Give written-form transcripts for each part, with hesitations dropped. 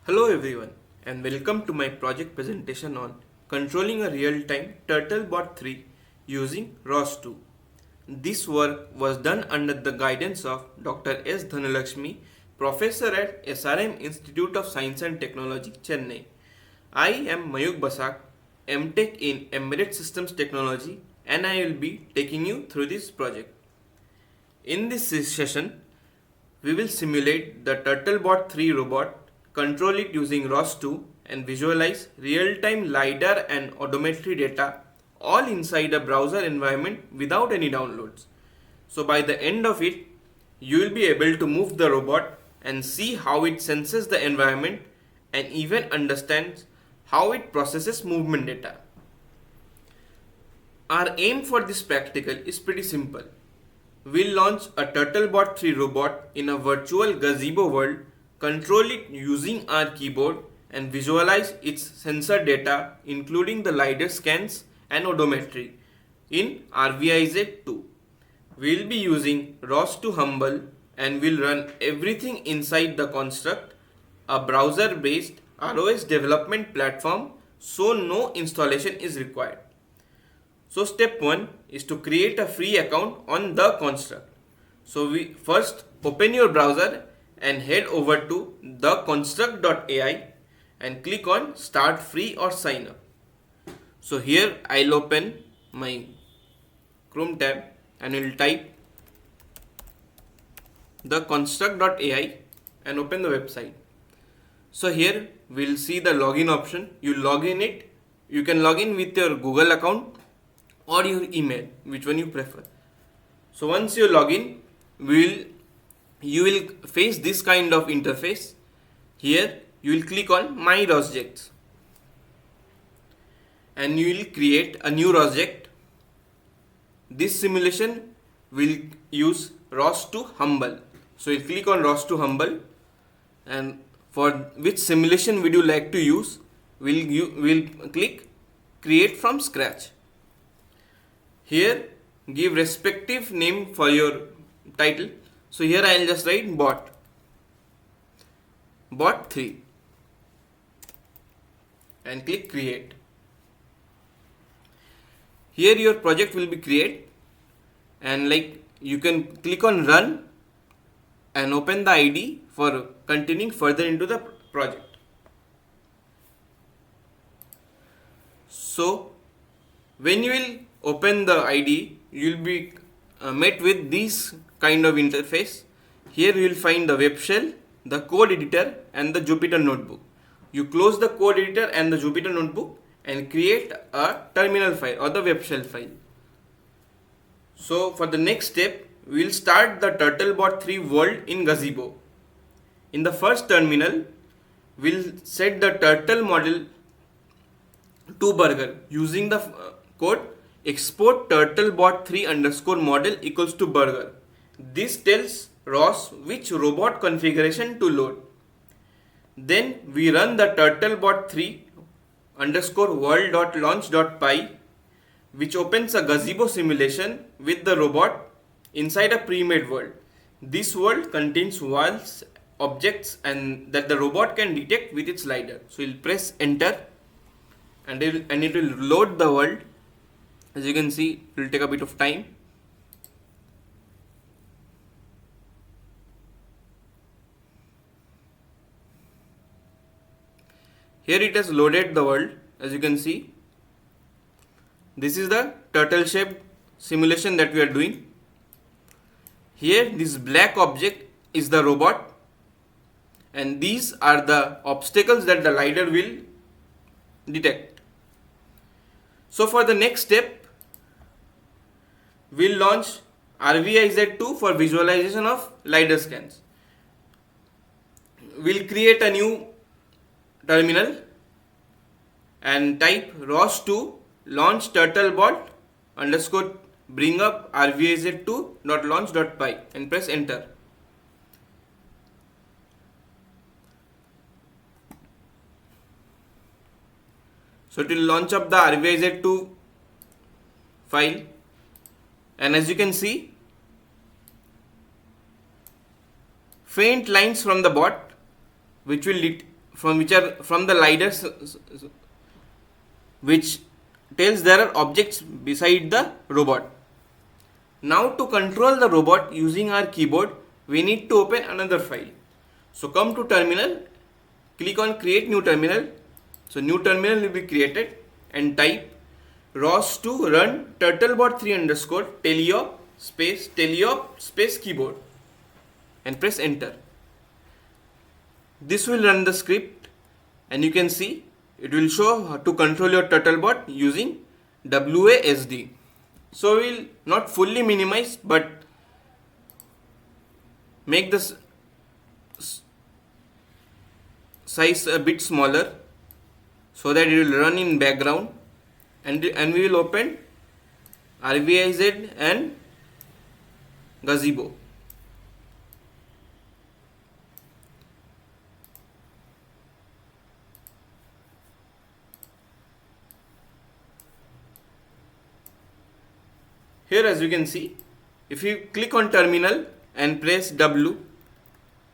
Hello everyone and welcome to my project presentation on controlling a real-time TurtleBot3 using ROS2. This work was done under the guidance of Dr. S. Dhanalakshmi, Professor at SRM Institute of Science and Technology, Chennai. I am Mayuk Basak, MTech in Embedded Systems Technology, and I will be taking you through this project. In this session, we will simulate the TurtleBot3 robot, control it using ROS2 and visualize real-time LiDAR and Odometry data all inside a browser environment without any downloads. So by the end of it, you will be able to move the robot and see how it senses the environment and even understands how it processes movement data. Our aim for this practical is pretty simple. We'll launch a TurtleBot3 robot in a virtual Gazebo world, control it using our keyboard and visualize its sensor data including the LiDAR scans and odometry in RVIZ2. We'll be using ROS2 Humble and we'll run everything inside the construct, a browser-based ROS development platform, so no installation is required. So step 1 is to create a free account on the construct. So we first open your browser and head over to theconstruct.ai and click on start free or sign up. So here I'll open my Chrome tab and will type theconstruct.ai and open the website. So here we'll see the login option. You log in it. You can log in with your Google account or your email, which one you prefer. So once you log in, you will face this kind of interface. Here you will click on My Projects and you will create a new project. This simulation will use ROS2 Humble. So you click on ROS2 Humble, and for which simulation would you like to use, we'll click Create from Scratch. Here give respective name for your title. So here I will just write bot3 and click create. Here your project will be created and you can click on run and open the ID for continuing further into the project. So when you will open the ID, you will be met with this kind of interface. Here you will find the web shell, the code editor and the Jupyter notebook. You close the code editor and the Jupyter notebook and create a terminal file or the web shell file. So for the next step, we will start the TurtleBot3 world in Gazebo. In the first terminal, we'll set the turtle model to burger using the code export TurtleBot3 underscore model equals to burger. This tells ROS which robot configuration to load. Then we run the TurtleBot3 underscore world.launch.py, which opens a Gazebo simulation with the robot inside a pre-made world. This world contains walls, objects, and that the robot can detect with its LiDAR. So we'll press enter and it will load the world. As you can see, it will take a bit of time. Here it has loaded the world. As you can see, this is the turtle shaped simulation that we are doing. Here this black object is the robot and these are the obstacles that the LiDAR will detect. So for the next step, we'll launch RVIZ2 for visualization of LiDAR scans. We'll create a new terminal and type ROS2 launch turtlebot underscore bring up rviz2.launch.py and press enter. So it will launch up the RVIZ2 file, and as you can see, faint lines from the bot which will from the LiDAR, which tells there are objects beside the robot. Now to control the robot using our keyboard, we need to open another file. So come to terminal, click on create new terminal. So new terminal will be created and type ROS2 run TurtleBot3 underscore teleop space keyboard and press enter. This will run the script and you can see it will show how to control your TurtleBot using WASD. So we will not fully minimize but make the size a bit smaller so that it will run in background, and we will open RVIZ and Gazebo. Here, as you can see, if you click on terminal and press W,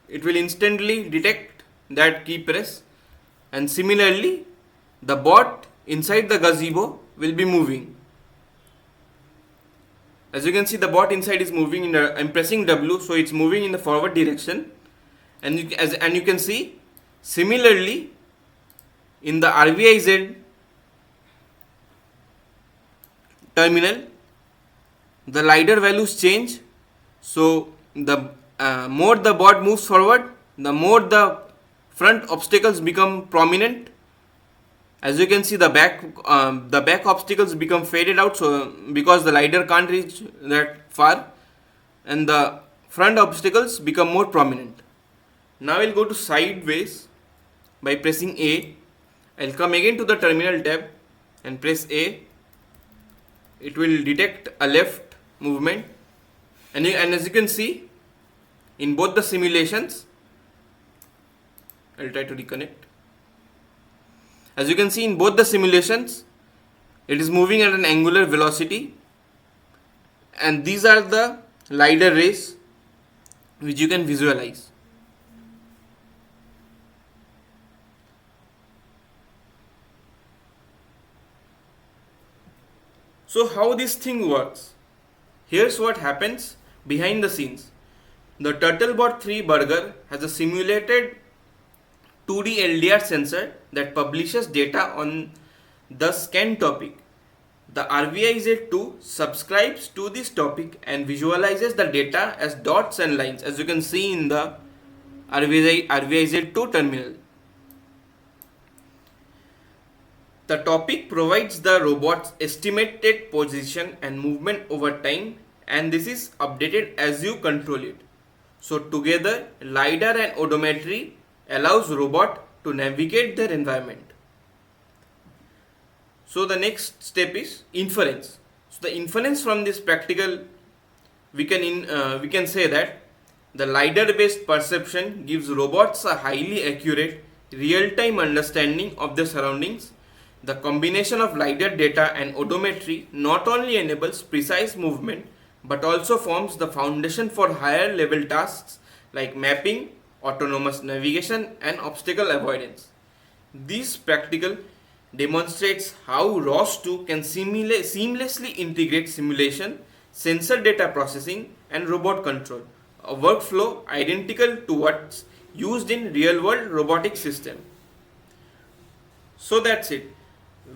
it will instantly detect that key press, and similarly the bot inside the Gazebo will be moving. As you can see, the bot inside is moving. I'm pressing W, so it's moving in the forward direction, and you can see similarly in the RVIZ terminal, the LiDAR values change. So the more the bot moves forward, the more the front obstacles become prominent. As you can see, the back obstacles become faded out, so because the LiDAR can't reach that far, and the front obstacles become more prominent. Now I'll go to sideways by pressing A. I'll come again to the terminal tab and press A. It will detect a left movement, and as you can see in both the simulations, I'll try to reconnect. As you can see in both the simulations, it is moving at an angular velocity, and these are the LiDAR rays which you can visualize. So how this thing works? Here's what happens behind the scenes. The TurtleBot3 burger has a simulated 2D LiDAR sensor that publishes data on the scan topic. The RVIZ2 subscribes to this topic and visualizes the data as dots and lines, as you can see in the RVIZ2 terminal. The topic provides the robot's estimated position and movement over time, and this is updated as you control it. So together, LiDAR and Odometry allows robot to navigate their environment. So the next step is inference. So the inference from this practical, we can say that the LiDAR based perception gives robots a highly accurate real-time understanding of their surroundings. The combination of LiDAR data and odometry not only enables precise movement but also forms the foundation for higher level tasks like mapping, autonomous navigation and obstacle avoidance. This practical demonstrates how ROS2 can seamlessly integrate simulation, sensor data processing and robot control, a workflow identical to what's used in real-world robotic system. So that's it.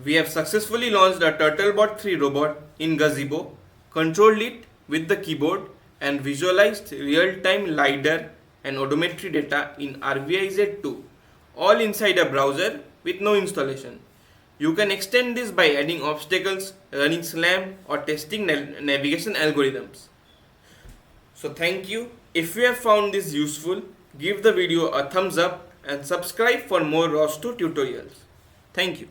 We have successfully launched a TurtleBot3 robot in Gazebo, controlled it with the keyboard and visualized real-time LiDAR and odometry data in RVIZ2, all inside a browser with no installation. You can extend this by adding obstacles, running SLAM or testing navigation algorithms. So thank you. If you have found this useful, give the video a thumbs up and subscribe for more ROS2 tutorials. Thank you.